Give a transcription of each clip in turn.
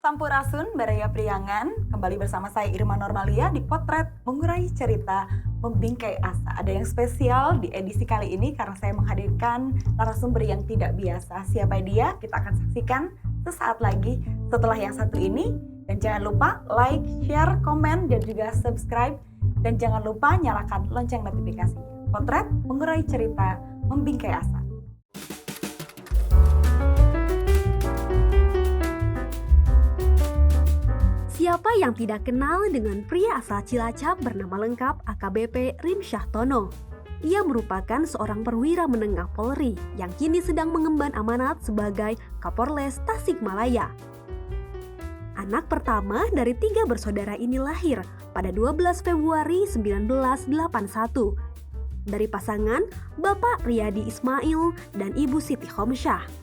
Sampurasun, Baraya Priangan, kembali bersama saya Irma Normalia di Potret Mengurai Cerita Membingkai Asa. Ada yang spesial di edisi kali ini karena saya menghadirkan narasumber yang tidak biasa. Siapa dia? Kita akan saksikan sesaat lagi setelah yang satu ini. Dan jangan lupa like, share, komen, dan juga subscribe. Dan jangan lupa nyalakan lonceng notifikasinya. Potret Mengurai Cerita Membingkai Asa. Siapa yang tidak kenal dengan pria asal Cilacap bernama lengkap AKBP Rim Syahtono? Ia merupakan seorang perwira menengah Polri yang kini sedang mengemban amanat sebagai Kapolres Tasikmalaya. Anak pertama dari 3 bersaudara ini lahir pada 12 Februari 1981 dari pasangan Bapak Riyadi Ismail dan Ibu Siti Homsyah.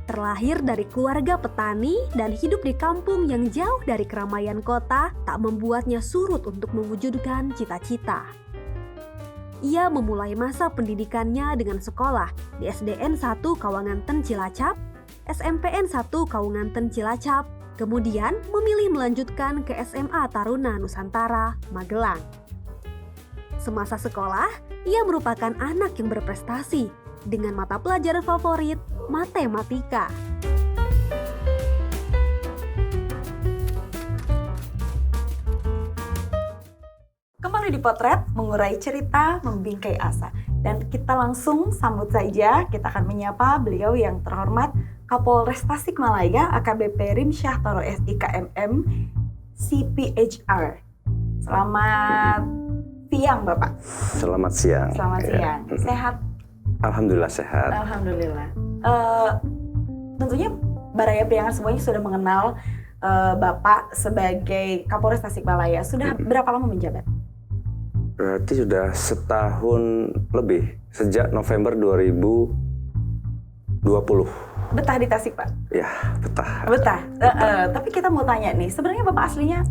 Terlahir dari keluarga petani dan hidup di kampung yang jauh dari keramaian kota tak membuatnya surut untuk mewujudkan cita-cita. Ia memulai masa pendidikannya dengan sekolah di SDN 1 Kawanganten Cilacap, SMPN 1 Kawanganten Cilacap, kemudian memilih melanjutkan ke SMA Taruna Nusantara, Magelang. Semasa sekolah, ia merupakan anak yang berprestasi dengan mata pelajaran favorit matematika. Kembali di Potret Mengurai Cerita Membingkai Asa. Dan kita langsung sambut saja, kita akan menyapa beliau yang terhormat Kapolres Tasikmalaya AKBP Rim Syahtono SIKMM CPHR. Selamat siang Bapak. Selamat siang. Selamat siang. Sehat? Alhamdulillah sehat. Alhamdulillah. Tentunya Baraya Priangan semuanya sudah mengenal Bapak sebagai Kapolres Tasikmalaya. Sudah berapa lama menjabat? Berarti sudah setahun lebih, sejak November 2020. Betah di Tasik, Pak? Ya, betah. Betah. Tapi kita mau tanya nih, sebenarnya Bapak aslinya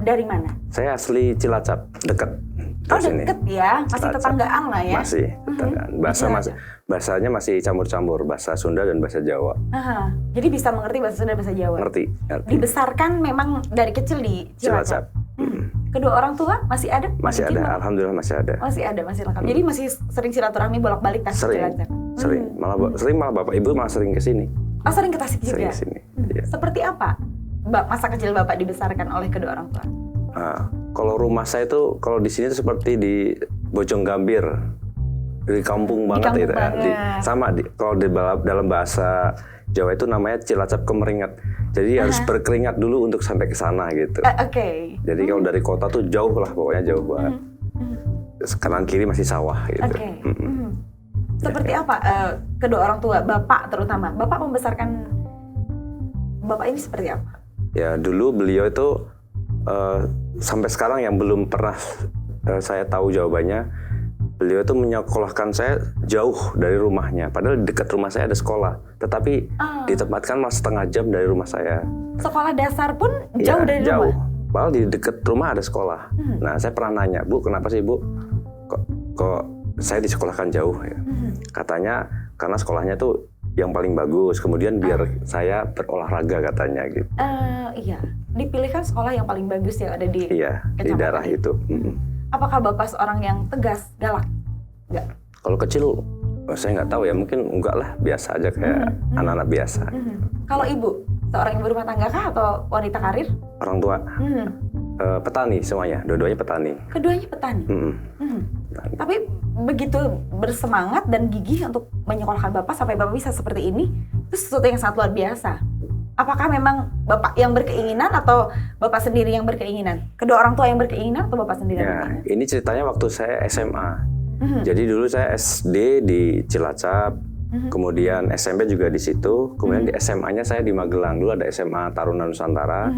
dari mana? Saya asli Cilacap, dekat. Oh, deket ya, masih Cilacap. Tetanggaan lah ya? Masih, tetanggaan. Bahasanya masih campur-campur, bahasa Sunda dan bahasa Jawa. Jadi bisa mengerti bahasa Sunda dan bahasa Jawa? Ngerti. Dibesarkan memang dari kecil di Cilacap? Kedua orang tua masih ada? Masih ada, alhamdulillah masih ada. Masih ada, masih lengkap. Jadi masih sering silaturahmi bolak-balik Tasik Cilacap? Sering. Malah Bapak Ibu malah sering ke sini. Oh, sering ke Tasik juga? Sering ke sini. Ya. Seperti apa masa kecil Bapak dibesarkan oleh kedua orang tua? Kalau rumah saya itu, kalau di sini itu seperti di Bojonggambir, di kampung banget gitu ya. Kalau dalam bahasa Jawa itu namanya Cilacap Kemeringat. Jadi harus berkeringat dulu untuk sampai ke sana gitu. Oke. Jadi kalau dari kota tuh jauh lah, pokoknya jauh banget. Kanan kiri masih sawah gitu. Seperti apa kedua orang tua, Bapak terutama? Bapak membesarkan Bapak ini seperti apa? Ya dulu beliau itu sampai sekarang yang belum pernah saya tahu jawabannya, beliau itu menyekolahkan saya jauh dari rumahnya. Padahal di dekat rumah saya ada sekolah, tetapi ditempatkan malah setengah jam dari rumah saya. Sekolah dasar pun jauh dari rumah? Padahal di dekat rumah ada sekolah. Nah saya pernah nanya, Bu, kenapa sih Bu kok saya disekolahkan jauh ya? Katanya karena sekolahnya tuh yang paling bagus, kemudian biar saya berolahraga katanya gitu. Iya, dipilihkan sekolah yang paling bagus yang ada di di daerah itu. Apakah Bapak seorang yang tegas, galak? Enggak. Kalau kecil saya nggak tahu ya, mungkin enggak lah, biasa aja kayak anak-anak biasa. Kalau Ibu, seorang ibu rumah tangga kah atau wanita karir? Orang tua petani semuanya, dua-duanya petani. Keduanya petani. Tapi begitu bersemangat dan gigih untuk menyekolahkan Bapak sampai Bapak bisa seperti ini, itu sesuatu yang sangat luar biasa. Apakah memang Bapak yang berkeinginan atau Bapak sendiri yang berkeinginan? Kedua orang tua yang berkeinginan atau Bapak sendiri yang berkeinginan? Ini ceritanya waktu saya SMA. Jadi dulu saya SD di Cilacap, kemudian SMP juga di situ, kemudian di SMA-nya saya di Magelang. Dulu ada SMA Taruna Nusantara.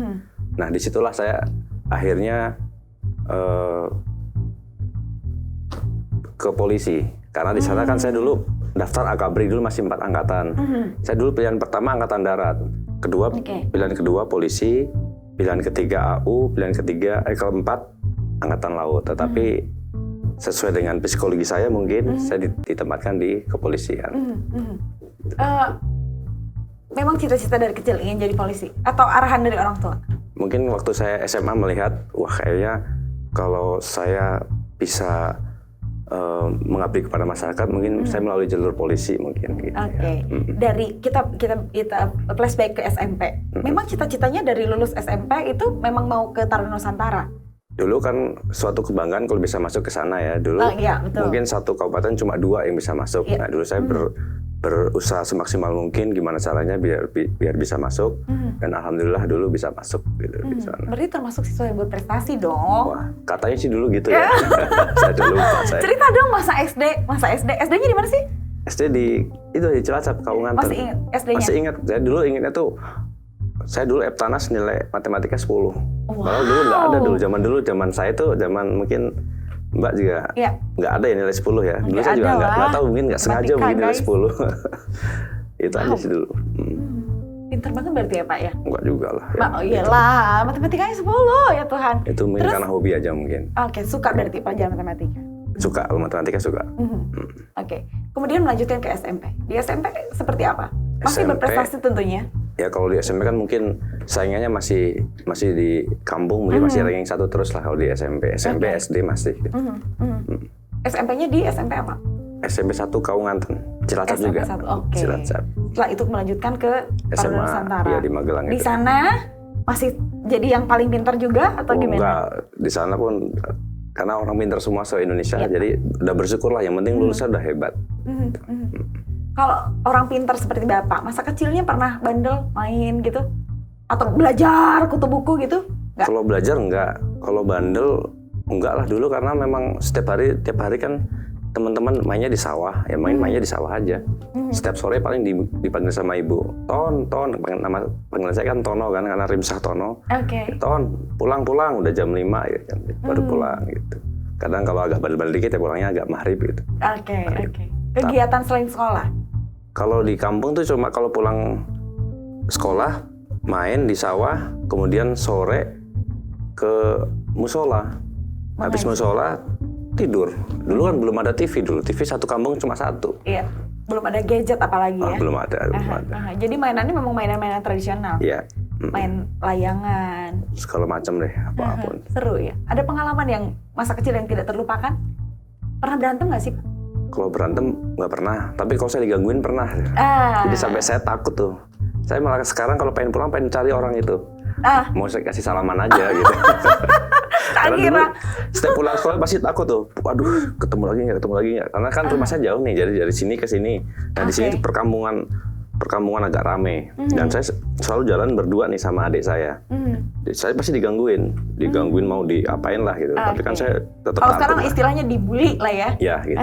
Nah, disitulah saya akhirnya ke polisi. Karena di sana kan saya dulu daftar AKABRI dulu masih 4 angkatan. Saya dulu pilihan pertama angkatan darat, pilihan kedua polisi, pilihan ketiga AU, pilihan keempat angkatan laut. Tetapi sesuai dengan psikologi saya mungkin saya ditempatkan di kepolisian. Memang cita-cita dari kecil ingin jadi polisi atau arahan dari orang tua? Mungkin waktu saya SMA melihat, wah kayaknya kalau saya bisa mengabdi kepada masyarakat, mungkin saya melalui jalur polisi mungkin. Gitu, Oke. Dari kita flashback ke SMP. Memang cita-citanya dari lulus SMP itu memang mau ke Taruna Nusantara. Dulu kan suatu kebanggaan kalau bisa masuk ke sana ya. Dulu iya, betul. mungkin satu kabupaten cuma 2 yang bisa masuk. Iya. Nah dulu saya berusaha semaksimal mungkin gimana caranya biar bisa masuk. Dan alhamdulillah dulu bisa masuk gitu di sana. Berarti termasuk siswa yang berprestasi dong. Wah, katanya sih dulu gitu ya. Saya dulu lupa saya. Cerita dong masa SD. SD-nya di mana sih? SD di Cilacap, Kaunganten. Masih ingat SD-nya? Masih ingat. Saya dulu ingatnya tuh, saya dulu Eptanas nilai matematika 10. Padahal dulu nggak ada zaman saya tuh mungkin Mbak juga nggak ada ya nilai 10 ya. Dulu saya juga nggak tahu, mungkin nggak sengaja mungkin nilai 10. Itu aja sih dulu. Pinter banget berarti ya Pak ya? Enggak juga lah. Ya, oh iyalah, matematikanya 10 ya Tuhan. Itu mungkin karena hobi aja mungkin. Oke, suka berarti pelajaran matematika? Suka, kalau matematika suka. Oke, kemudian melanjutkan ke SMP. Di SMP seperti apa? Masih SMP, berprestasi tentunya? Ya kalau di SMP kan mungkin saingannya masih di kampung, mungkin masih ranking 1 terus lah kalau di SMP. SMP, SD masih. Gitu. SMP-nya di SMP apa? SMP 1 Kaunganten, Cilacap juga. Oke. Cilacap. Setelah itu melanjutkan ke Taruna Nusantara. Iya di Magelang di itu. sana masih jadi yang paling pintar juga atau gimana? Enggak, di sana pun karena orang pintar semua se-Indonesia, jadi udah bersyukur lah. Yang penting lulusnya udah hebat. Kalau orang pintar seperti Bapak, masa kecilnya pernah bandel main gitu? Atau belajar kutu buku gitu? Enggak? Kalau belajar enggak, kalau bandel enggak lah dulu, karena memang tiap hari kan teman-teman mainnya di sawah, ya mainnya di sawah aja. Setiap sore paling dipanggil sama ibu, Ton, nama panggilan saya kan Tono kan, karena Rimsyah Tono. Oke. Ton, pulang, udah jam 5 ya, baru pulang gitu. Kadang kalau agak bandel-bandel dikit ya pulangnya agak maghrib gitu. Oke. Kegiatan selain sekolah? Kalau di kampung tuh cuma kalau pulang sekolah, main di sawah, kemudian sore ke musola. Habis musola tidur. Dulu kan belum ada TV dulu. TV satu kampung cuma 1. Iya. Belum ada gadget apalagi ya? Belum ada. Jadi mainannya memang mainan-mainan tradisional? Iya. Main layangan? Segala macam deh, apapun. Seru ya? Ada pengalaman yang masa kecil yang tidak terlupakan? Pernah berantem nggak sih? Kalau berantem nggak pernah. Tapi kalau saya digangguin pernah. Jadi sampai saya takut tuh. Saya malah sekarang kalau pengen pulang pengen cari orang itu. Mau saya kasih salaman aja gitu. Karena dulu setiap pulang sekolah pasti takut tuh. Waduh, ketemu lagi nggak? Karena kan rumah saya jauh nih, jadi dari sini ke sini. Nah di sini tuh perkampungan agak rame. Dan saya selalu jalan berdua nih sama adik saya. Saya pasti digangguin mau diapain lah gitu. Tapi kan saya tetap takut. Kalau sekarang istilahnya dibully lah ya? Iya gitu.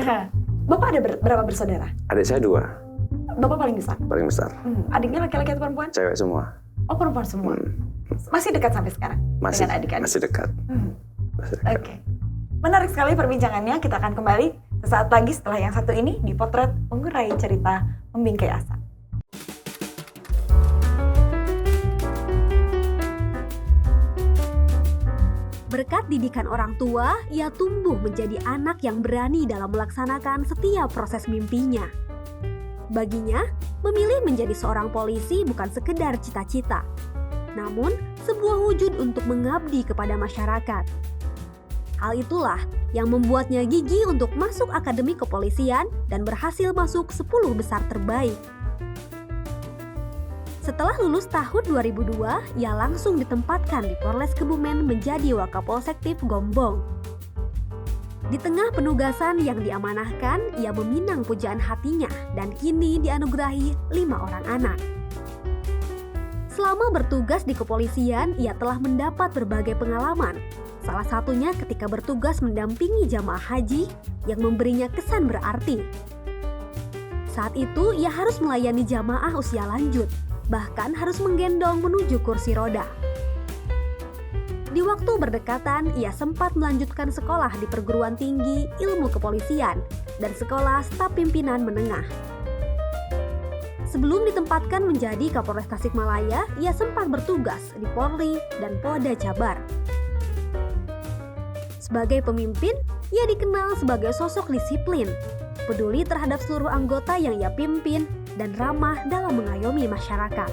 Bapak ada berapa bersaudara? Adik saya 2. Bapak paling besar? Paling besar. Adiknya laki-laki atau perempuan? Cewek semua. Oh perempuan semua. Masih dekat sampai sekarang dengan adik-adik? Masih dekat. Oke. Menarik sekali perbincangannya. Kita akan kembali sesaat lagi setelah yang satu ini di Potret Mengurai Cerita Membingkai Asa. Berkat didikan orang tua, ia tumbuh menjadi anak yang berani dalam melaksanakan setiap proses mimpinya. Baginya, memilih menjadi seorang polisi bukan sekedar cita-cita, namun sebuah wujud untuk mengabdi kepada masyarakat. Hal itulah yang membuatnya gigih untuk masuk akademi kepolisian dan berhasil masuk 10 besar terbaik. Setelah lulus tahun 2002, ia langsung ditempatkan di Polres Kebumen menjadi Wakapolsektif Gombong. Di tengah penugasan yang diamanahkan, ia meminang pujaan hatinya dan kini dianugerahi 5 orang anak. Selama bertugas di kepolisian, ia telah mendapat berbagai pengalaman. Salah satunya ketika bertugas mendampingi jamaah haji yang memberinya kesan berarti. Saat itu, ia harus melayani jamaah usia lanjut, bahkan harus menggendong menuju kursi roda. Di waktu berdekatan, ia sempat melanjutkan sekolah di perguruan tinggi ilmu kepolisian dan sekolah staf pimpinan menengah. Sebelum ditempatkan menjadi Kapolres Tasikmalaya, ia sempat bertugas di Polri dan Polda Jabar. Sebagai pemimpin, ia dikenal sebagai sosok disiplin, peduli terhadap seluruh anggota yang ia pimpin, dan ramah dalam mengayomi masyarakat.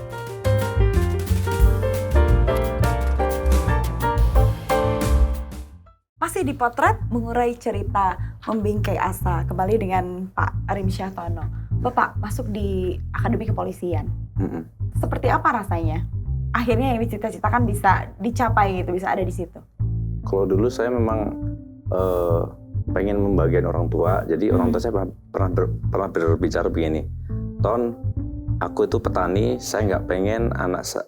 Masih di Potret, mengurai cerita, membingkai asa. Kembali dengan Pak Rimsyah Tono. Bapak masuk di Akademi Kepolisian. Seperti apa rasanya? Akhirnya yang dicita-citakan bisa dicapai gitu, bisa ada di situ. Kalau dulu saya memang pengen membagian orang tua. Jadi orang tua saya pernah berbicara begini, Ton, aku itu petani, saya nggak pengen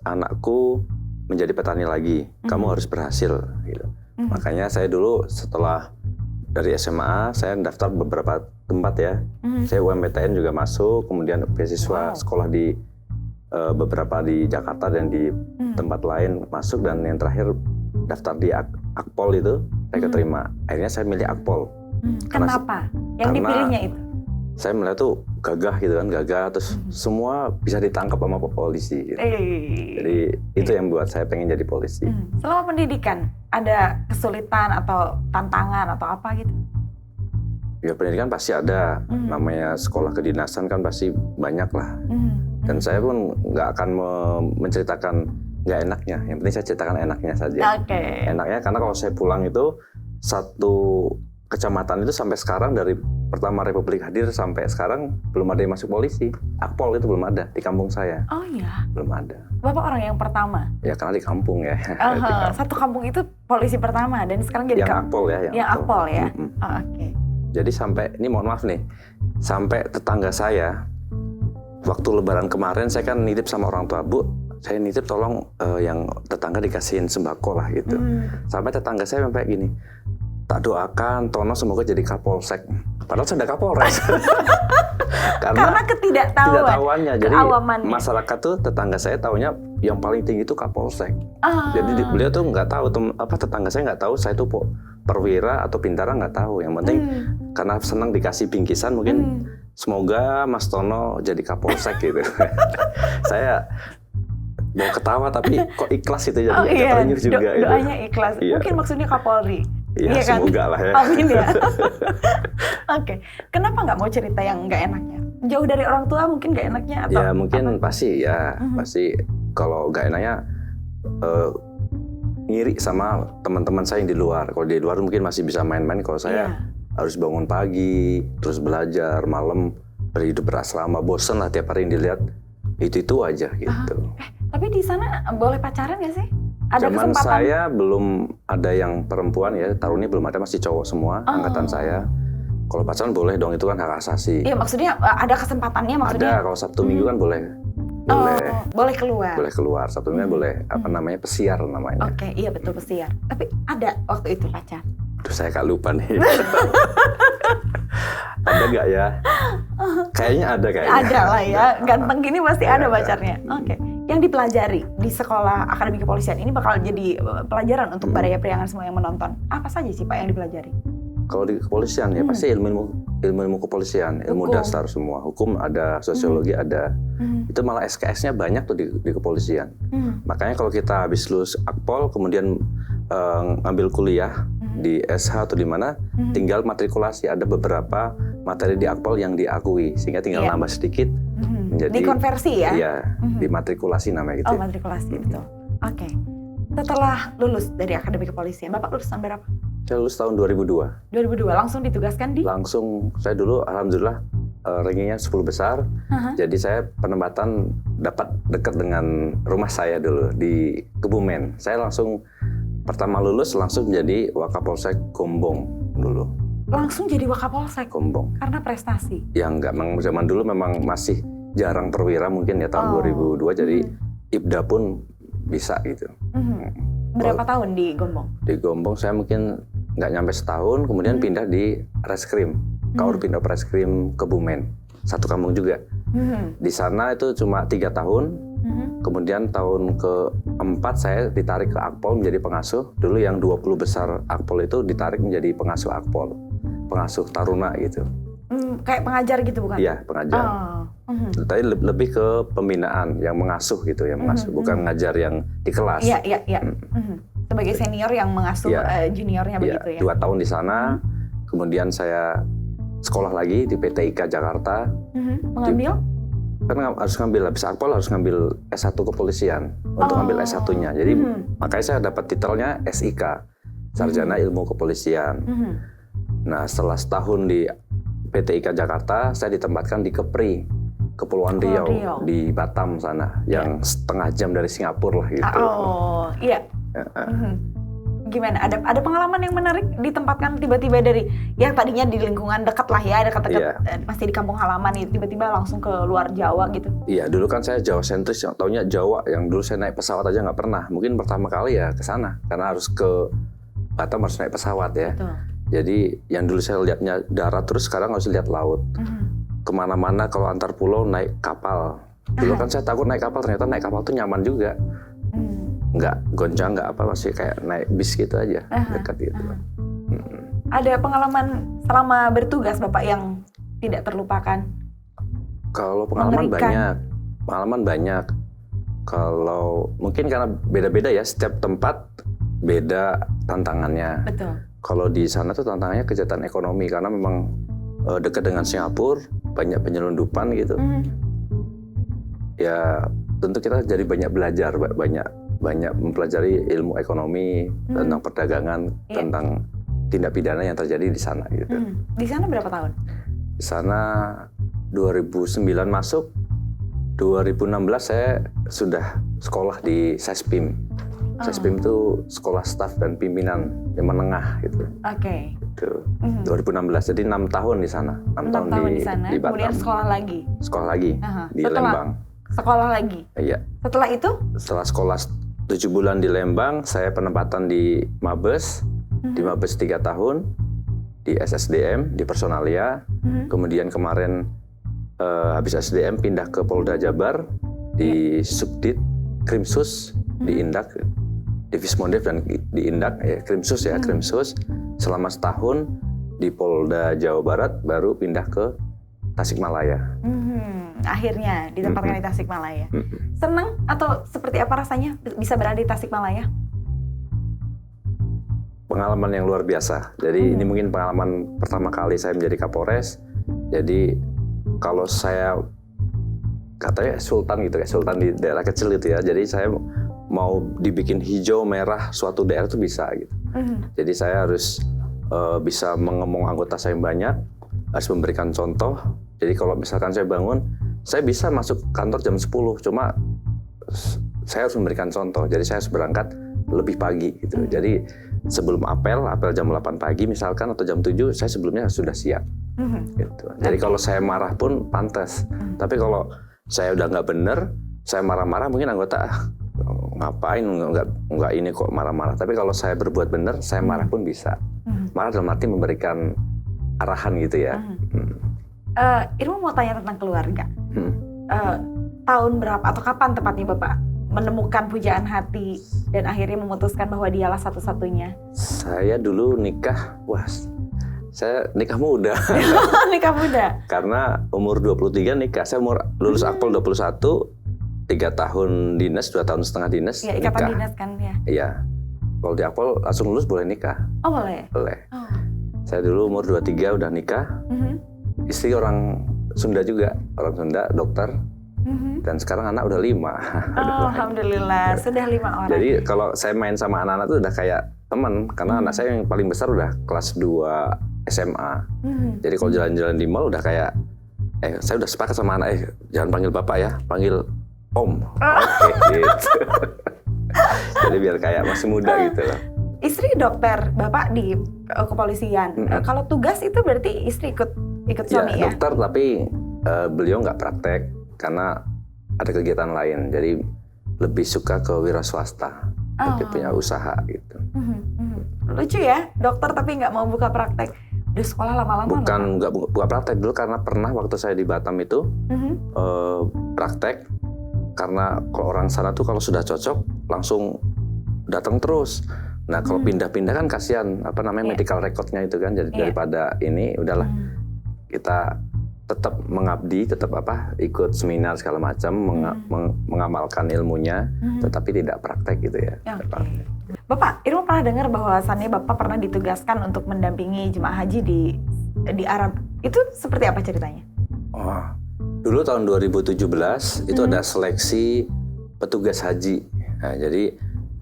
anakku menjadi petani lagi. Kamu harus berhasil. Gitu. Makanya saya dulu setelah dari SMA, saya daftar beberapa tempat ya. Saya UMPTN juga masuk, kemudian beasiswa sekolah di beberapa di Jakarta dan di tempat lain masuk, dan yang terakhir daftar di Akpol itu saya keterima. Akhirnya saya milih Akpol. Kenapa? Yang dipilihnya itu? Saya melihat tuh gagah gitu kan, gagah, terus semua bisa ditangkap sama polisi. Gitu. Jadi itu yang buat saya pengen jadi polisi. Selama pendidikan, ada kesulitan atau tantangan atau apa gitu? Ya pendidikan pasti ada, namanya sekolah kedinasan kan pasti banyak lah. Dan saya pun nggak akan menceritakan nggak enaknya, yang penting saya ceritakan enaknya saja. Enaknya karena kalau saya pulang itu satu kecamatan itu sampai sekarang, dari pertama Republik hadir sampai sekarang belum ada yang masuk polisi. Akpol itu belum ada di kampung saya. Oh iya? Belum ada. Bapak orang yang pertama? Ya karena di kampung ya. Satu kampung itu polisi pertama dan sekarang jadi yang Akpol ya. Yang Akpol ya? Oke. Jadi sampai, ini mohon maaf nih, sampai tetangga saya, waktu lebaran kemarin saya kan nitip sama orang tua, Bu, saya nitip tolong yang tetangga dikasihin sembako lah gitu. Sampai tetangga saya sampai gini, tak doakan Tono semoga jadi Kapolsek. Padahal saya udah Kapolres. karena ketidaktahuannya. Jadi masyarakat tuh, tetangga saya taunya yang paling tinggi itu Kapolsek. Jadi beliau tuh nggak tahu, tetangga saya nggak tahu saya tuh perwira atau bintara, nggak tahu. Yang penting karena senang dikasih bingkisan mungkin semoga Mas Tono jadi Kapolsek gitu. Saya mau ketawa tapi kok ikhlas itu, jadi ternyuh juga. Doanya ikhlas. Mungkin maksudnya Kapolri. Iya kan? Semoga lah ya. Amin ya. Oke. Kenapa nggak mau cerita yang nggak enaknya? Jauh dari orang tua mungkin nggak enaknya atau? Ya mungkin pasti ya. Pasti kalau nggak enaknya ngiri sama teman-teman saya yang di luar. Kalau di luar mungkin masih bisa main-main. Kalau saya harus bangun pagi, terus belajar malam, berhidup berasrama, bosen lah tiap hari yang dilihat itu aja gitu. Tapi di sana boleh pacaran nggak sih? Ada zaman kesempatan? Saya belum ada yang perempuan ya, Taruni belum ada, masih cowok semua angkatan saya. Kalau pacaran boleh dong, itu kan hak asasi. Iya, maksudnya ada kesempatannya maksudnya? Ada, kalau Sabtu Minggu kan boleh. Boleh keluar. Boleh keluar, Sabtu Minggu boleh, namanya pesiar namanya. Oke, iya betul pesiar. Tapi ada waktu itu pacar? Aduh, saya gak lupa nih. Ada nggak ya? Kayaknya ada kayaknya. Ada lah ya, ganteng gini pasti ada pacarnya. Oke. Yang dipelajari di sekolah Akademi Kepolisian ini bakal jadi pelajaran untuk Baraya Priangan semua yang menonton. Apa saja sih Pak yang dipelajari? Kalau di kepolisian ya pasti ilmu kepolisian, ilmu dasar semua. Hukum ada, sosiologi ada. Itu malah SKS-nya banyak tuh di kepolisian. Makanya kalau kita habis lulus Akpol kemudian ngambil kuliah di SH atau di mana, tinggal matrikulasi. Ada beberapa materi di Akpol yang diakui, sehingga tinggal nambah sedikit menjadi dikonversi ya? Iya, dimatrikulasi namanya gitu. Oh, matrikulasi betul. Oke. Setelah lulus dari Akademi Kepolisian, Bapak lulus tahun berapa? Saya lulus tahun 2002. 2002, langsung ditugaskan di? Langsung, saya dulu alhamdulillah rankingnya 10 besar. Jadi saya penempatan dapat dekat dengan rumah saya dulu di Kebumen. Saya langsung pertama lulus langsung menjadi Wakapolsek Gombong dulu. Langsung jadi Wakapolsek? Gombong. Karena prestasi? Ya enggak, zaman dulu memang masih jarang perwira mungkin ya tahun 2002, jadi Ibda pun bisa gitu. Berapa tahun di Gombong? Di Gombong saya mungkin nggak nyampe setahun, kemudian pindah di Reskrim, Kaur Pindah Reskrim Kebumen, satu kampung juga. Di sana itu cuma 3 tahun, Kemudian tahun keempat saya ditarik ke Akpol menjadi pengasuh. Dulu yang 20 besar Akpol itu ditarik menjadi pengasuh Akpol, pengasuh taruna gitu. Kayak pengajar gitu bukan? Iya, pengajar. Tapi lebih ke pembinaan, yang mengasuh gitu, yang mengasuh, bukan ngajar yang di kelas. Iya. Sebagai senior yang mengasuh juniornya begitu ya? 2 tahun di sana, kemudian saya sekolah lagi di PT IKA Jakarta. Mengambil? Kan harus ngambil, habis Akpol harus ngambil S1 kepolisian untuk ngambil S1-nya. Jadi makanya saya dapat titelnya SIK, Sarjana Ilmu Kepolisian. Nah setelah setahun di PT IKA Jakarta, saya ditempatkan di Kepri, Kepulauan Riau, di Batam sana, yang setengah jam dari Singapura lah gitu. Oh iya. Gimana? Ada pengalaman yang menarik ditempatkan tiba-tiba dari yang tadinya di lingkungan dekat lah ya, dekat-dekat masih di kampung halaman itu tiba-tiba langsung ke luar Jawa gitu. Iya, dulu kan saya Jawa sentris, yang taunya Jawa, yang dulu saya naik pesawat aja nggak pernah. Mungkin pertama kali ya ke sana, karena harus ke Batam harus naik pesawat ya. Betul. Jadi yang dulu saya lihatnya darat, terus sekarang harus lihat laut. Kemana-mana kalau antar pulau naik kapal. Dulu kan saya takut naik kapal, ternyata naik kapal tuh nyaman juga. Nggak goncang, nggak apa, masih kayak naik bis gitu aja, dekat gitu. Ada pengalaman selama bertugas Bapak yang tidak terlupakan? Kalau pengalaman banyak. Kalau mungkin karena beda-beda ya, setiap tempat beda tantangannya. Betul. Kalau di sana tuh tantangannya kejahatan ekonomi, karena memang dekat dengan Singapura, banyak penyelundupan gitu. Ya tentu kita jadi banyak belajar, banyak mempelajari ilmu ekonomi, tentang perdagangan, tentang tindak pidana yang terjadi di sana gitu. Di sana berapa tahun? Di sana 2009 masuk, 2016 saya sudah sekolah di Sespim. Sespim itu sekolah staf dan pimpinan yang menengah gitu. Oke. Itu 2016, jadi 6 tahun di sana. 6 tahun di sana, di Batam. Kemudian sekolah lagi? Sekolah lagi, di Lembang. Sekolah lagi? Iya. Setelah itu? Setelah sekolah 7 bulan di Lembang, saya penempatan di Mabes. Di Mabes 3 tahun, di SSDM, di Personalia. Kemudian kemarin habis SSDM pindah ke Polda Jabar, di Subdit, Krimsus, di Indak, Divis Mondev dan di Indak, Krimsus ya, Krimsus. Selama setahun di Polda Jawa Barat, baru pindah ke Tasikmalaya. Akhirnya ditempatkan di Tasikmalaya. Senang atau seperti apa rasanya bisa berada di Tasikmalaya? Pengalaman yang luar biasa. Jadi ini mungkin pengalaman pertama kali saya menjadi Kapolres. Jadi kalau saya katanya sultan gitu ya, sultan di daerah kecil itu ya. Jadi saya mau dibikin hijau merah suatu daerah itu bisa gitu. Jadi saya harus bisa mengemong anggota saya yang banyak, harus memberikan contoh. Jadi kalau misalkan saya bangun, saya bisa masuk kantor jam 10, cuma saya harus memberikan contoh. Jadi saya harus berangkat lebih pagi gitu. Jadi sebelum apel jam 8 pagi misalkan atau jam 7, saya sebelumnya sudah siap. Gitu. Jadi kalau saya marah pun pantas. Tapi kalau saya udah nggak bener, saya marah-marah, mungkin anggota ngapain nggak ini kok marah-marah. Tapi kalau saya berbuat bener, saya marah pun bisa. Marah dalam arti memberikan arahan gitu ya. Irma mau tanya tentang keluarga. Tahun berapa atau kapan tepatnya Bapak menemukan pujaan hati dan akhirnya memutuskan bahwa dialah satu-satunya? Saya dulu nikah, saya nikah muda. Nikah muda? Karena umur 23 nikah, saya lulus Akpol 21, 3 tahun dinas, 2 tahun setengah dinas. Iya, ikatan dinas kan ya? Iya. Kalau di Akpol langsung lulus boleh nikah. Oh boleh? Boleh. Saya dulu umur 23 udah nikah. Istri orang Sunda juga, orang Sunda, dokter. Dan sekarang anak udah 5. Alhamdulillah, sudah 5 orang. Jadi kalau saya main sama anak-anak tuh udah kayak teman, karena anak saya yang paling besar udah kelas 2 SMA. Jadi kalau jalan-jalan di mall udah kayak, saya udah sepakat sama anak, jangan panggil bapak ya, panggil om. Oke, gitu. Jadi biar kayak masih muda gitu loh. Istri dokter, bapak di kepolisian. Kalau tugas itu berarti istri ikut suami ya? Dokter, tapi beliau nggak praktek karena ada kegiatan lain. Jadi lebih suka ke wira swasta, lebih punya usaha gitu. Lucu ya, dokter tapi nggak mau buka praktek. Udah sekolah lama-lama. Bukan nggak buka praktek dulu, karena pernah waktu saya di Batam itu praktek. karena kalau orang sana tuh kalau sudah cocok langsung datang terus. Nah kalau pindah-pindah kan kasihan medical recordnya itu kan, jadi daripada ini udahlah kita tetap mengabdi, tetap ikut seminar segala macam, mengamalkan ilmunya, tetapi tidak praktek gitu ya. Bapak, Irma pernah dengar bahwasannya Bapak pernah ditugaskan untuk mendampingi jemaah haji di Arab. Itu seperti apa ceritanya? Oh, dulu tahun 2017 itu ada seleksi petugas haji. Nah, jadi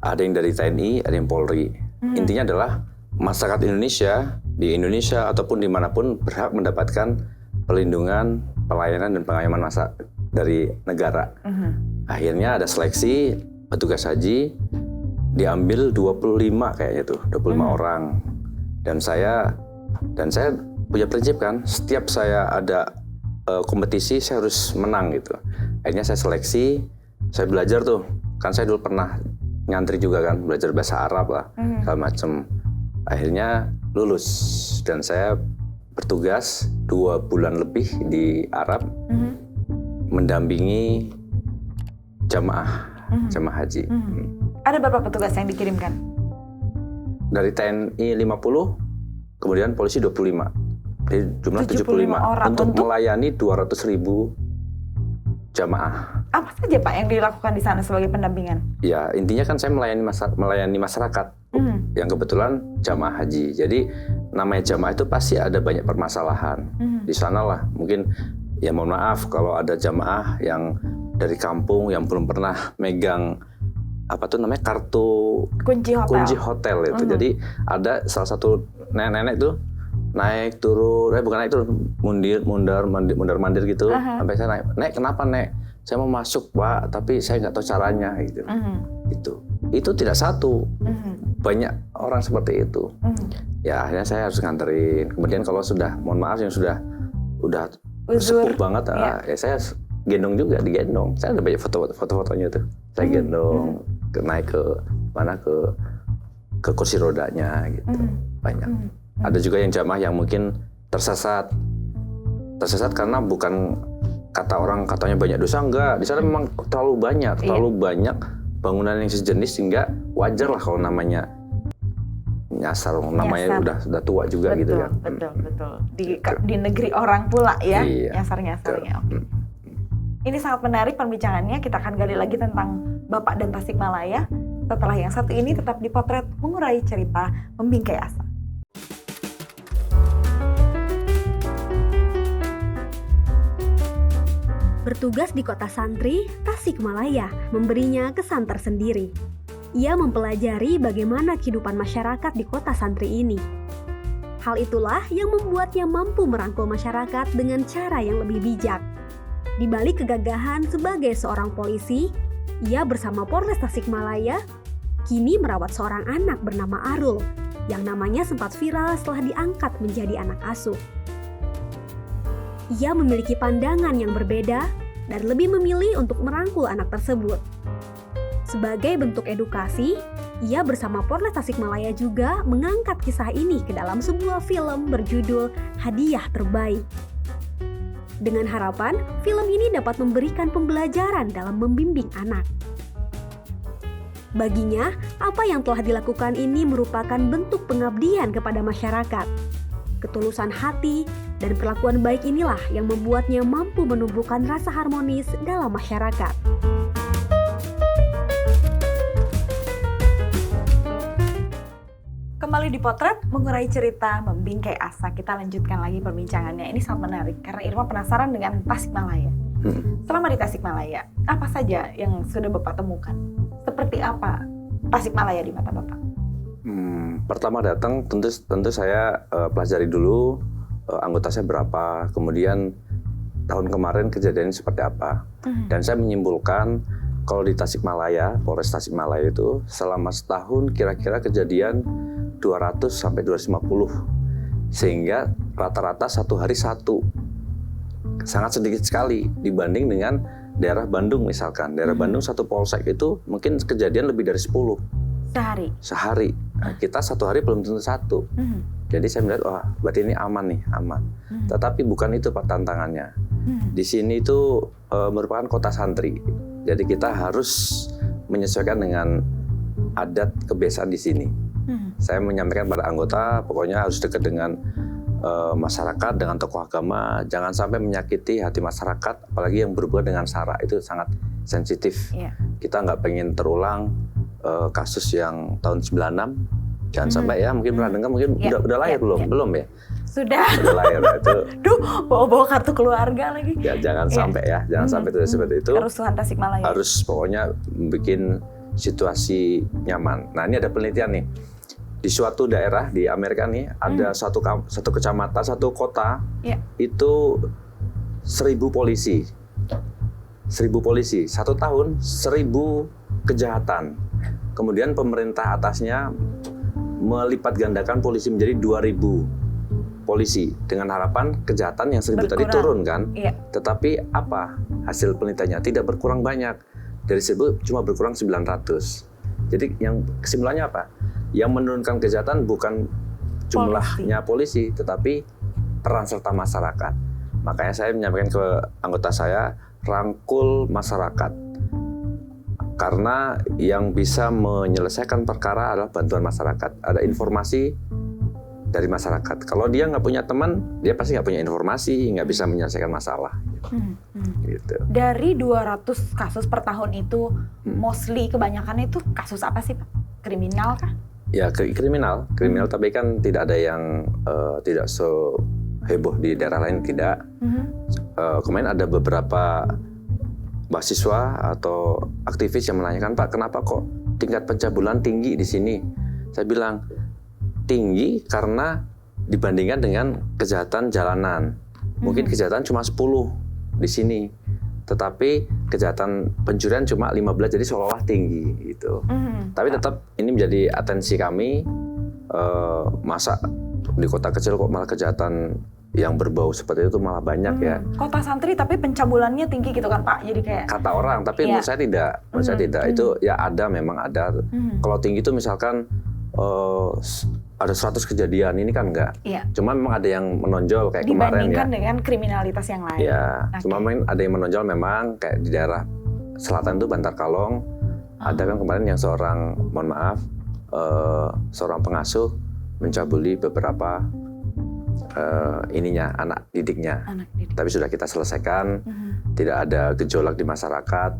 ada yang dari TNI, ada yang Polri. Intinya adalah masyarakat Indonesia di Indonesia ataupun dimanapun berhak mendapatkan pelindungan, pelayanan dan pengayoman masa dari negara. Akhirnya ada seleksi petugas haji, diambil 25 kayaknya tuh, 25 orang. Dan saya punya prinsip kan, setiap saya ada kompetisi saya harus menang gitu. Akhirnya saya seleksi, saya belajar tuh, kan saya dulu pernah nyantri juga kan, belajar bahasa Arab lah, segala macem. Akhirnya lulus dan saya bertugas 2 bulan lebih di Arab, mendampingi jamaah haji. Ada berapa petugas yang dikirimkan? Dari TNI 50, kemudian polisi 25. Jadi jumlah 75 orang untuk melayani 200.000 jamaah. Apa saja Pak yang dilakukan di sana sebagai pendampingan? Ya intinya kan saya melayani masyarakat yang kebetulan jamaah haji. Jadi namanya jamaah itu pasti ada banyak permasalahan. Di sana lah mungkin ya mohon maaf kalau ada jamaah yang dari kampung yang belum pernah megang kartu kunci hotel itu. Jadi ada salah satu nenek-nenek tuh naik turun, bukan naik turun, mundur-mandir gitu. Sampai saya naik, "Nek, kenapa Nek? Saya mau masuk Pak, tapi saya nggak tahu caranya." Gitu. Itu tidak satu, banyak orang seperti itu. Ya akhirnya saya harus nganterin. Kemudian kalau sudah, mohon maaf yang sudah sepuh banget, ya saya digendong. Saya ada banyak foto-fotonya tuh. Saya gendong, naik ke kursi rodanya gitu, banyak. Ada juga yang jamaah yang mungkin tersesat karena bukan kata orang katanya banyak dosa, enggak. Di sana memang terlalu banyak bangunan yang sejenis sehingga wajar lah kalau namanya nyasar. Namanya sudah tua juga gitu ya. Betul. Di negeri orang pula ya, nyasar-nyasarnya. Ini sangat menarik perbincangannya. Kita akan gali lagi tentang Bapak dan Tasikmalaya setelah yang satu ini tetap di Potret Mengurai Cerita Membingkai Asa. Bertugas di kota santri, Tasikmalaya memberinya kesan tersendiri. Ia mempelajari bagaimana kehidupan masyarakat di kota santri ini. Hal itulah yang membuatnya mampu merangkul masyarakat dengan cara yang lebih bijak. Di balik kegagahan sebagai seorang polisi, ia bersama Polres Tasikmalaya kini merawat seorang anak bernama Arul yang namanya sempat viral setelah diangkat menjadi anak asuh. Ia memiliki pandangan yang berbeda dan lebih memilih untuk merangkul anak tersebut. Sebagai bentuk edukasi, ia bersama Polres Tasikmalaya juga mengangkat kisah ini ke dalam sebuah film berjudul Hadiah Terbaik. Dengan harapan, film ini dapat memberikan pembelajaran dalam membimbing anak. Baginya, apa yang telah dilakukan ini merupakan bentuk pengabdian kepada masyarakat. Ketulusan hati dan perlakuan baik inilah yang membuatnya mampu menumbuhkan rasa harmonis dalam masyarakat. Kembali di Potret Mengurai Cerita Membingkai Asa. Kita lanjutkan lagi perbincangannya. Ini sangat menarik karena Irma penasaran dengan Tasikmalaya. Selama di Tasikmalaya, apa saja yang sudah Bapak temukan? Seperti apa Tasikmalaya di mata Bapak? Pertama datang tentu saya pelajari dulu anggota saya berapa, kemudian tahun kemarin kejadiannya seperti apa. Dan saya menyimpulkan kalau di Tasikmalaya, Polres Tasikmalaya itu selama setahun kira-kira kejadian 200 sampai 250. Sehingga rata-rata satu hari satu. Sangat sedikit sekali dibanding dengan daerah Bandung misalkan. Daerah Bandung satu polsek itu mungkin kejadian lebih dari 10. Sehari. Nah, kita satu hari belum tentu satu. Jadi saya melihat, berarti ini aman nih, aman. Tetapi bukan itu Pak tantangannya. Di sini itu merupakan kota santri. Jadi kita harus menyesuaikan dengan adat kebiasaan di sini. Saya menyampaikan pada anggota, pokoknya harus dekat dengan masyarakat, dengan tokoh agama, jangan sampai menyakiti hati masyarakat, apalagi yang berhubungan dengan SARA, itu sangat sensitif. Kita nggak pengen terulang kasus yang tahun 96, jangan sampai ya, mungkin pernah dengar, mungkin udah lahir belum ya? Sudah. Udah lahir, itu. Duh, bawa kartu keluarga lagi. Ya jangan sampai ya, jangan sampai seperti itu. Kerusuhan Tasikmalaya. Harus pokoknya bikin situasi nyaman. Nah ini ada penelitian nih. Di suatu daerah di Amerika nih ada satu kecamatan, satu kota itu 1.000 polisi. 1.000 polisi, 1 tahun 1.000 kejahatan. Kemudian pemerintah atasnya melipat gandakan polisi menjadi 2.000 polisi dengan harapan kejahatan yang 1.000 tadi turun kan. Tetapi apa hasil penelitiannya? Tidak berkurang banyak. Dari 1.000 cuma berkurang 900. Jadi yang kesimpulannya apa? Yang menurunkan kejahatan bukan jumlahnya polisi, tetapi peran serta masyarakat. Makanya saya menyampaikan ke anggota saya, rangkul masyarakat. Karena yang bisa menyelesaikan perkara adalah bantuan masyarakat. Ada informasi dari masyarakat. Kalau dia nggak punya teman, dia pasti nggak punya informasi, nggak bisa menyelesaikan masalah. Gitu. Dari 200 kasus per tahun itu, mostly kebanyakan itu kasus apa sih Pak? Kriminal kah? Ya kriminal, tapi kan tidak ada yang tidak seheboh di daerah lain, tidak. Kemarin ada beberapa mahasiswa atau aktivis yang menanyakan, Pak, kenapa kok tingkat pencabulan tinggi di sini? Saya bilang tinggi karena dibandingkan dengan kejahatan jalanan. Mungkin kejahatan cuma 10 di sini. Tetapi kejahatan pencurian cuma 15, jadi seolah-olah tinggi gitu. Tapi tetap ini menjadi atensi kami, masa di kota kecil kok malah kejahatan yang berbau seperti itu malah banyak ya. Kota santri tapi pencabulannya tinggi gitu kan Pak, jadi kayak kata orang, tapi menurut saya tidak, itu ya ada, memang ada. Kalau tinggi itu misalkan ada 100 kejadian, ini kan enggak. Cuma memang ada yang menonjol kayak kemarin ya. Dibandingkan dengan kriminalitas yang lain. Ya, cuma memang ada yang menonjol memang kayak di daerah selatan itu Bantar Kalong. Ada kan kemarin yang seorang, mohon maaf, seorang pengasuh mencabuli beberapa anak didiknya. Tapi sudah kita selesaikan, tidak ada gejolak di masyarakat.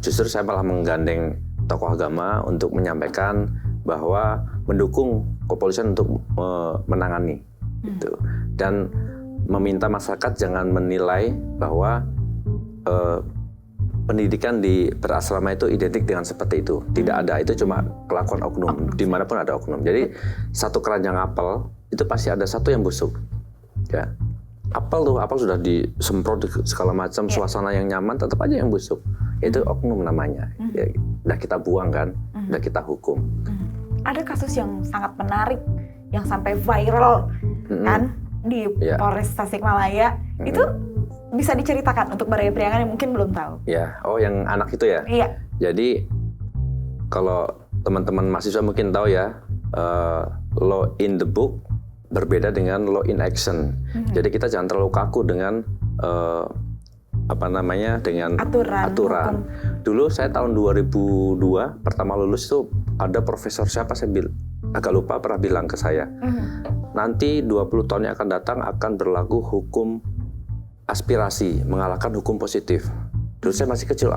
Justru saya malah menggandeng tokoh agama untuk menyampaikan bahwa mendukung kepolisian untuk menangani gitu. Dan meminta masyarakat jangan menilai bahwa pendidikan di berasrama itu identik dengan seperti itu. Tidak ada, itu cuma kelakuan oknum. Dimanapun ada oknum. Jadi satu keranjang apel itu pasti ada satu yang busuk. Ya, apel sudah disemprot di segala macam, suasana yang nyaman, tetap aja yang busuk. Itu oknum namanya. Ya, udah kita buang kan, udah kita hukum. Ada kasus yang sangat menarik yang sampai viral kan di Polres Tasikmalaya. Itu bisa diceritakan untuk Baraya Priangan yang mungkin belum tahu. Ya, yang anak itu ya. Iya. Jadi kalau teman-teman mahasiswa mungkin tahu ya, law in the book berbeda dengan law in action. Jadi kita jangan terlalu kaku dengan dengan aturan. Dulu saya tahun 2002 pertama lulus itu ada profesor siapa saya agak lupa pernah bilang ke saya, nanti 20 tahun yang akan datang akan berlaku hukum aspirasi mengalahkan hukum positif. Dulu saya masih kecil,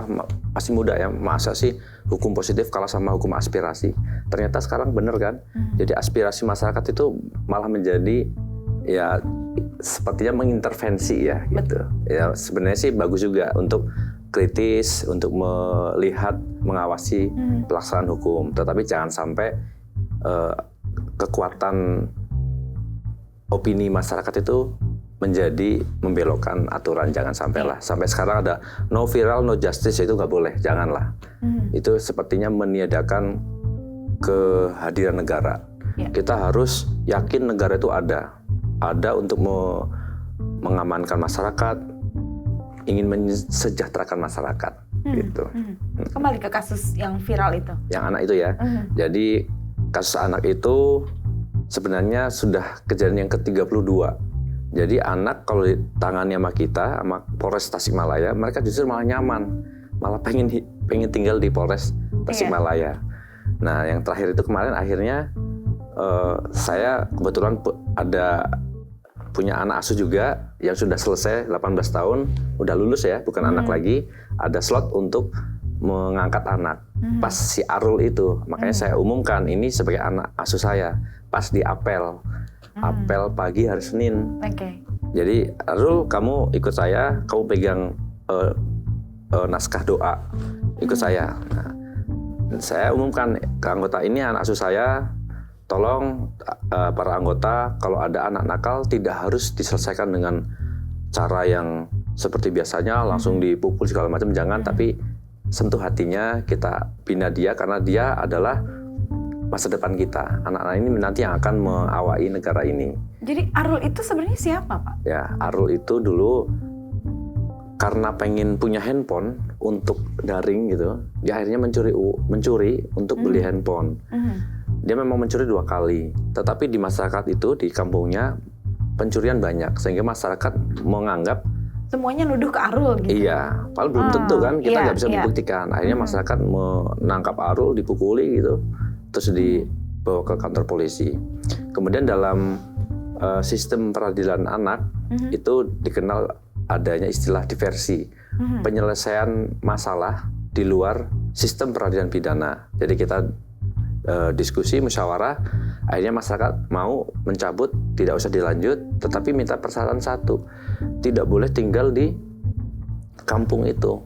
masih muda ya, masa sih hukum positif kalah sama hukum aspirasi? Ternyata sekarang bener kan? Jadi aspirasi masyarakat itu malah menjadi ya sepertinya mengintervensi ya gitu. Ya sebenarnya sih bagus juga untuk kritis, untuk melihat, mengawasi pelaksanaan hukum. Tetapi jangan sampai kekuatan opini masyarakat itu menjadi membelokkan aturan. Jangan sampailah. Sampai sekarang ada no viral, no justice, itu nggak boleh. Janganlah. Itu sepertinya meniadakan kehadiran negara. Kita harus yakin negara itu ada untuk mengamankan masyarakat, ingin mensejahterakan masyarakat, gitu. Kembali ke kasus yang viral itu. Yang anak itu ya. Jadi kasus anak itu sebenarnya sudah kejadian yang ke-32. Jadi anak kalau ditangani sama kita, sama Polres Tasikmalaya, mereka justru malah nyaman. malah pengen tinggal di Polres Tasikmalaya. Nah, yang terakhir itu kemarin akhirnya saya kebetulan punya anak asuh juga yang sudah selesai 18 tahun, udah lulus ya, bukan anak lagi, ada slot untuk mengangkat anak. Pas si Arul itu, makanya saya umumkan ini sebagai anak asuh saya, pas di apel pagi hari Senin. Jadi Arul, kamu ikut saya, kamu pegang naskah doa, ikut saya. Nah, saya umumkan ke anggota ini, anak asuh saya, tolong para anggota kalau ada anak nakal tidak harus diselesaikan dengan cara yang seperti biasanya langsung dipukul segala macam, jangan, tapi sentuh hatinya, kita bina dia karena dia adalah masa depan kita. Anak-anak ini nanti yang akan mengawai negara ini. Jadi Arul itu sebenarnya siapa, Pak? Ya, Arul itu dulu karena pengen punya handphone untuk daring gitu, dia akhirnya mencuri untuk beli handphone. Dia memang mencuri 2 kali, tetapi di masyarakat itu, di kampungnya pencurian banyak, sehingga masyarakat menganggap semuanya nuduh ke Arul gitu. Iya, padahal belum tentu kan, kita nggak bisa membuktikan. Akhirnya masyarakat menangkap Arul, dipukuli gitu, terus dibawa ke kantor polisi. Kemudian dalam sistem peradilan anak itu dikenal adanya istilah diversi, penyelesaian masalah di luar sistem peradilan pidana. Jadi kita diskusi, musyawarah, akhirnya masyarakat mau mencabut, tidak usah dilanjut, tetapi minta persyaratan satu, tidak boleh tinggal di kampung itu.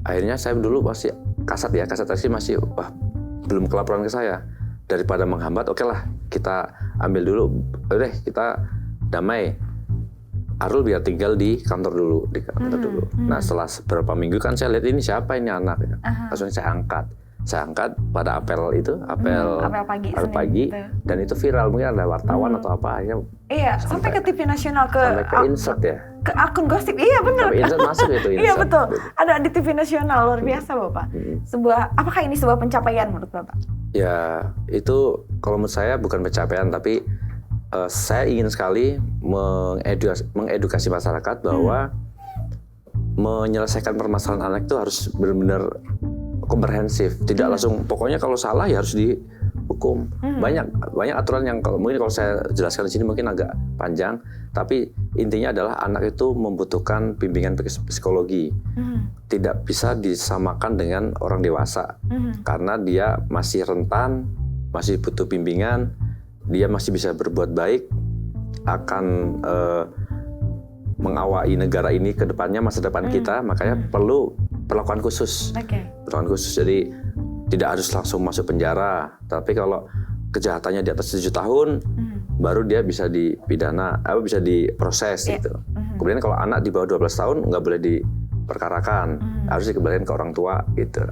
Akhirnya saya dulu masih kasat taksi masih, belum kelaporan ke saya. Daripada menghambat, oke lah, kita ambil dulu, kita damai. Arul biar tinggal di kantor dulu, Nah, setelah beberapa minggu kan saya lihat ini siapa ini anak, langsung saya angkat pada apel pagi, dan itu viral, mungkin ada wartawan atau apa, akhirnya sampai ke TV nasional, sampai ke Insert ya, ke akun gosip, iya benar. Sampai Insert masuk itu. Iya betul, ada di TV nasional, luar biasa Bapak. Apakah ini sebuah pencapaian menurut Bapak? Ya, itu kalau menurut saya bukan pencapaian, tapi saya ingin sekali mengedukasi masyarakat bahwa menyelesaikan permasalahan anak itu harus benar-benar komprehensif, tidak langsung pokoknya kalau salah ya harus dihukum. Banyak aturan yang mungkin kalau saya jelaskan di sini mungkin agak panjang, tapi intinya adalah anak itu membutuhkan bimbingan psikologi. Tidak bisa disamakan dengan orang dewasa, karena dia masih rentan, masih butuh bimbingan, dia masih bisa berbuat baik, akan mengawai negara ini ke depannya, masa depan kita, makanya perlu perlakuan khusus. Perlakuan khusus, jadi tidak harus langsung masuk penjara, tapi kalau kejahatannya di atas 7 tahun, baru dia bisa dipidana, bisa diproses gitu. Kemudian kalau anak di bawah 12 tahun nggak boleh diperkarakan, harus dikembalikan ke orang tua gitu.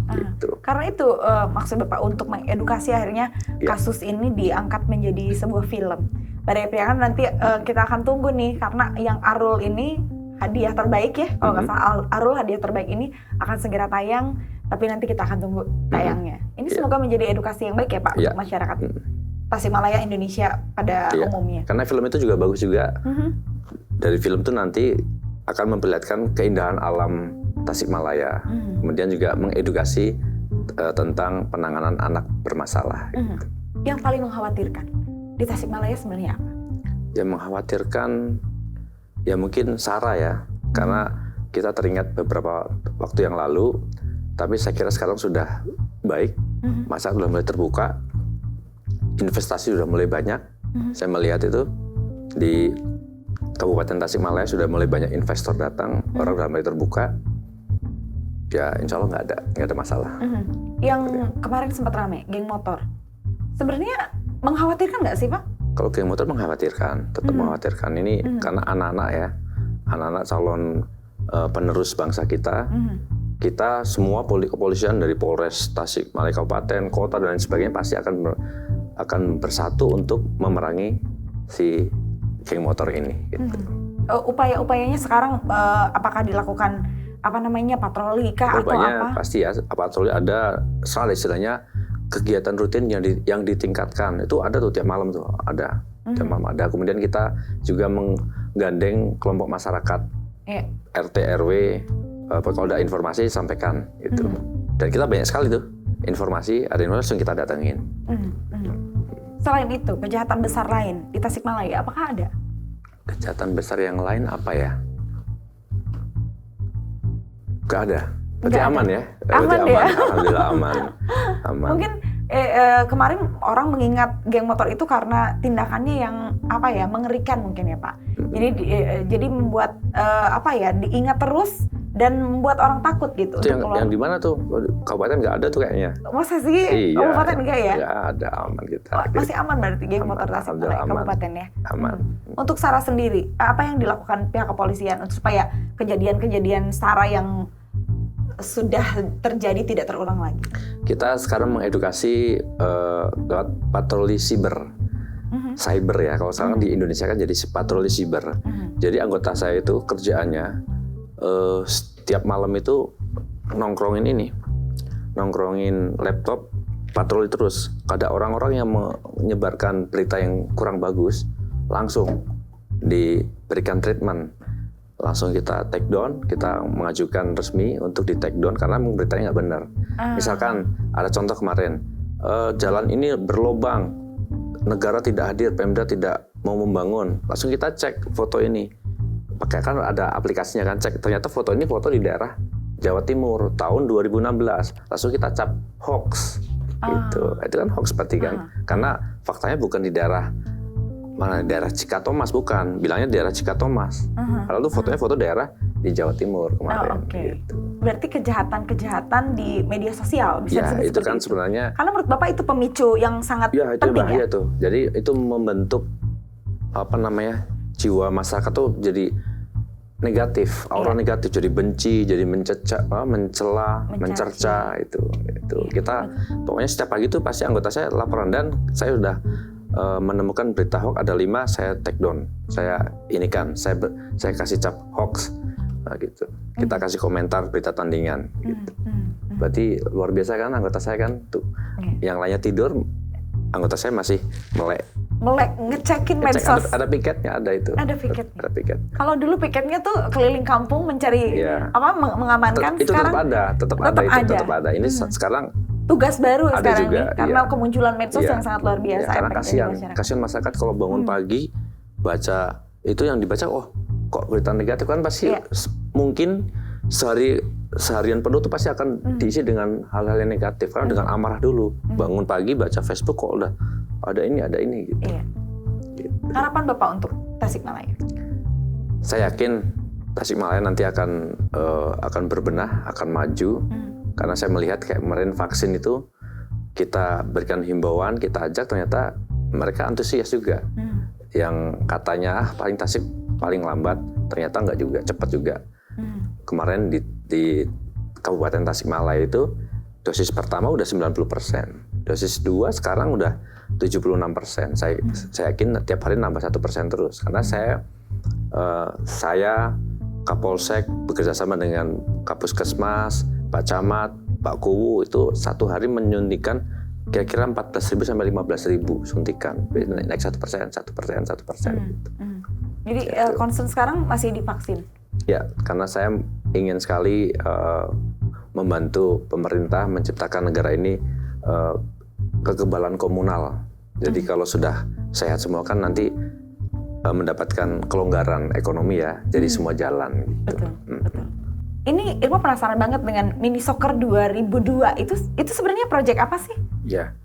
Gitu. Karena itu maksud Bapak untuk mengedukasi, akhirnya kasus ini diangkat menjadi sebuah film. Baraya Priangan nanti kita akan tunggu nih, karena yang Arul ini hadiah terbaik ya, kalau nggak salah Arul hadiah terbaik ini akan segera tayang, tapi nanti kita akan tunggu tayangnya. Ini semoga menjadi edukasi yang baik ya Pak untuk masyarakat Tasikmalaya, Indonesia pada umumnya. Karena film itu juga bagus juga. Dari film itu nanti akan memperlihatkan keindahan alam Tasikmalaya, kemudian juga mengedukasi tentang penanganan anak bermasalah. Yang paling mengkhawatirkan di Tasikmalaya sebenarnya apa? Yang mengkhawatirkan ya mungkin SARA ya, karena kita teringat beberapa waktu yang lalu, tapi saya kira sekarang sudah baik, masyarakat sudah mulai terbuka, investasi sudah mulai banyak. Saya melihat itu di Kabupaten Tasikmalaya sudah mulai banyak investor datang, orang sudah mulai terbuka. Ya insya Allah nggak ada masalah. Yang kemarin sempat ramai, geng motor. Sebenarnya mengkhawatirkan nggak sih Pak? Kalau geng motor mengkhawatirkan, tetap mengkhawatirkan. Ini karena anak-anak ya, anak-anak calon penerus bangsa kita. Kita semua kepolisian dari Polres Tasikmalaya, Kabupaten, Kota dan lain sebagainya pasti akan bersatu untuk memerangi si geng motor ini. Gitu. Upaya-upayanya sekarang apakah dilakukan patroli kah atau apa? Pasti ya, patroli ada, soal istilahnya kegiatan rutin yang ditingkatkan. Itu ada tuh tiap malam tuh, ada. Tiap malam ada. Kemudian kita juga menggandeng kelompok masyarakat, RT, RW, kalau ada informasi sampaikan gitu. Dan kita banyak sekali tuh informasi, ada informasi langsung kita datengin. Selain itu, kejahatan besar lain di Tasikmalaya apakah ada? Kejahatan besar yang lain apa ya? Gak ada. Berarti aman ya? Aman ya? Alhamdulillah aman. Mungkin kemarin orang mengingat geng motor itu karena tindakannya yang apa ya, mengerikan mungkin ya Pak. Jadi membuat diingat terus dan membuat orang takut gitu. Itu yang di mana tuh? Kabupaten nggak ada tuh kayaknya. Masa sih? Iya, Kabupaten enggak ya? Nggak ada, aman kita. Masih aman berarti geng motor Tasikmalaya kabupaten ya? Aman. Untuk SARA sendiri, apa yang dilakukan pihak kepolisian supaya kejadian-kejadian SARA yang sudah terjadi tidak terulang lagi? Kita sekarang mengedukasi lewat patroli cyber ya. Kalau sekarang di Indonesia kan jadi patroli cyber. Jadi anggota saya itu kerjaannya setiap malam itu nongkrongin laptop, patroli terus. Ada orang-orang yang menyebarkan berita yang kurang bagus, langsung diberikan treatment. Langsung kita take down, kita mengajukan resmi untuk di take down karena beritanya nggak benar. Misalkan ada contoh kemarin, jalan ini berlobang, negara tidak hadir, Pemda tidak mau membangun. Langsung kita cek foto ini, pakai kan ada aplikasinya kan, cek ternyata foto ini foto di daerah Jawa Timur tahun 2016. Langsung kita cap hoax, gitu. Itu kan hoax berarti kan, karena faktanya bukan di daerah mana, daerah Cikatomas, bukan, bilangnya daerah Cikatomas. Lalu fotonya foto daerah di Jawa Timur kemarin. Gitu. Berarti kejahatan di media sosial bisa disebut itu kan itu. Sebenarnya. Karena menurut Bapak itu pemicu yang sangat penting bahaya ya? tuh. Jadi itu membentuk jiwa masyarakat tuh jadi negatif, aura negatif, jadi benci, jadi mencela, mencerca itu. Kita pokoknya setiap pagi tuh pasti anggota saya laporan, dan saya udah menemukan berita hoax ada 5, saya take down, saya kasih cap hoax, gitu. Kita kasih komentar berita tandingan, gitu. Berarti luar biasa kan anggota saya kan tuh, yang lainnya tidur, anggota saya masih melek ngecekin medsos. Ada piketnya, ada itu. Ada piket. Kalau dulu piketnya tuh keliling kampung mencari mengamankan. Itu sekarang tetap ada. Ini sekarang tugas baru ada sekarang juga, nih, karena kemunculan medsos yang sangat luar biasa. Karena kasihan masyarakat kalau bangun pagi baca itu yang dibaca, kok berita negatif kan pasti mungkin seharian penuh tuh pasti akan diisi dengan hal-hal yang negatif, karena dengan amarah dulu. Bangun pagi baca Facebook kok udah ada ini gitu. Gitu. Harapan Bapak untuk Tasikmalaya? Saya yakin Tasikmalaya nanti akan berbenah, akan maju. Karena saya melihat kayak kemarin vaksin itu kita berikan himbauan, kita ajak, ternyata mereka antusias juga. Yang katanya Tasik paling lambat, ternyata enggak juga, cepat juga. Kemarin di Kabupaten Tasikmalaya itu dosis pertama udah 90%, dosis 2 sekarang udah 76%. Saya yakin tiap hari nambah 1% terus, karena saya Kapolsek bekerja sama dengan Kapuskesmas, Pak Camat, Pak Kuwu itu satu hari menyuntikan kira-kira 14.000 sampai 15.000 suntikan, naik 1%. Jadi concern sekarang masih divaksin? Ya, karena saya ingin sekali membantu pemerintah menciptakan negara ini kekebalan komunal. Jadi kalau sudah sehat semua kan nanti mendapatkan kelonggaran ekonomi ya, jadi semua jalan. Gitu. Betul. Ini Irma penasaran banget dengan Mini Soccer 2002, itu sebenarnya proyek apa sih? Ya,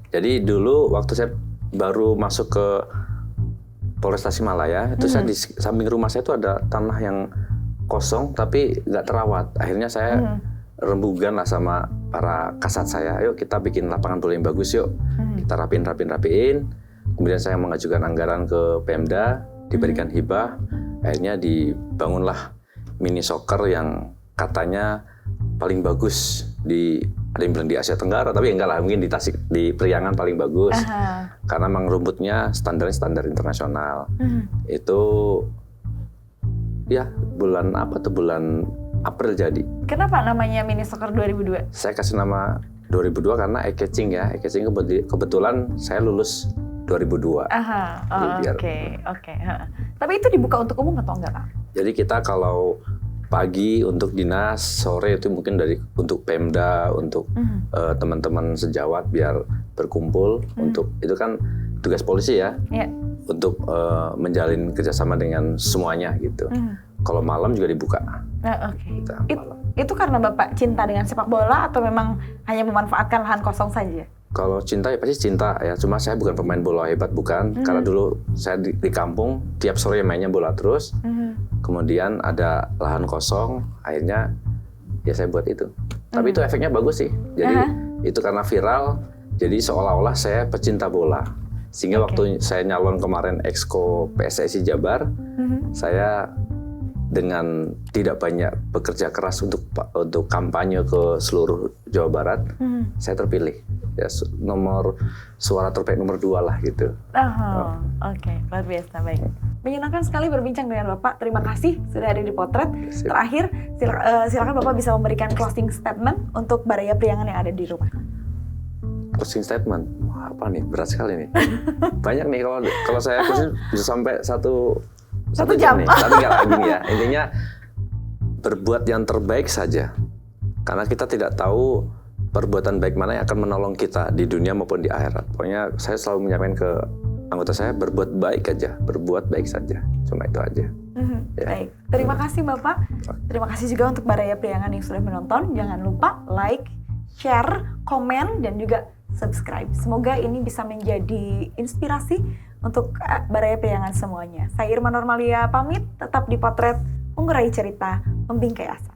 jadi dulu waktu saya baru masuk ke Polres Tasikmalaya, itu saya di samping rumah saya itu ada tanah yang kosong tapi nggak terawat. Akhirnya saya rembugan lah sama para kasat saya, yuk kita bikin lapangan bola yang bagus yuk. Kita rapiin. Kemudian saya mengajukan anggaran ke Pemda, diberikan hibah, akhirnya dibangunlah Mini Soccer yang katanya paling bagus ada yang bilang di Asia Tenggara, tapi enggak lah, mungkin di Priangan paling bagus. Karena memang rumputnya standar internasional. Itu ya bulan April jadi. Kenapa namanya Mini Soccer 2002? Saya kasih nama 2002 karena eye-catching ya. Eye-catching kebetulan saya lulus 2002. Oke. Tapi itu dibuka untuk umum atau enggak, Pak? Jadi kita kalau pagi untuk dinas, sore itu mungkin untuk Pemda, untuk teman-teman sejawat biar berkumpul. Untuk itu kan tugas polisi ya, untuk menjalin kerjasama dengan semuanya gitu. Kalau malam juga dibuka. Itu karena Bapak cinta dengan sepak bola atau memang hanya memanfaatkan lahan kosong saja? Kalau cinta ya pasti cinta ya, cuma saya bukan pemain bola hebat, bukan. Karena dulu saya di kampung, tiap sore mainnya bola terus. Kemudian ada lahan kosong, akhirnya ya saya buat itu. Tapi itu efeknya bagus sih. Jadi itu karena viral, jadi seolah-olah saya pecinta bola. Sehingga waktu saya nyalon kemarin Exco PSSI Jabar, saya dengan tidak banyak bekerja keras untuk kampanye ke seluruh Jawa Barat, saya terpilih. Ya, suara terbaik nomor 2 lah gitu. Oke, luar biasa, baik. Menyenangkan sekali berbincang dengan Bapak. Terima kasih sudah ada di Potret. Terakhir, silakan Bapak bisa memberikan closing statement untuk Baraya Priangan yang ada di rumah. Closing statement, apa nih? Berat sekali nih. Banyak nih kalau saya bisa sampai satu jam nih. Tapi nggak lagi ya. Intinya berbuat yang terbaik saja. Karena kita tidak tahu perbuatan baik mana yang akan menolong kita di dunia maupun di akhirat. Pokoknya saya selalu menyampaikan ke anggota saya, berbuat baik aja, berbuat baik saja. Cuma itu aja. Ya. Baik, terima kasih Bapak. Terima kasih juga untuk Baraya Priangan yang sudah menonton. Jangan lupa like, share, komen, dan juga subscribe. Semoga ini bisa menjadi inspirasi untuk Baraya Priangan semuanya. Saya Irma Normalia pamit, tetap di Potret, mengurai cerita, membingkai asa.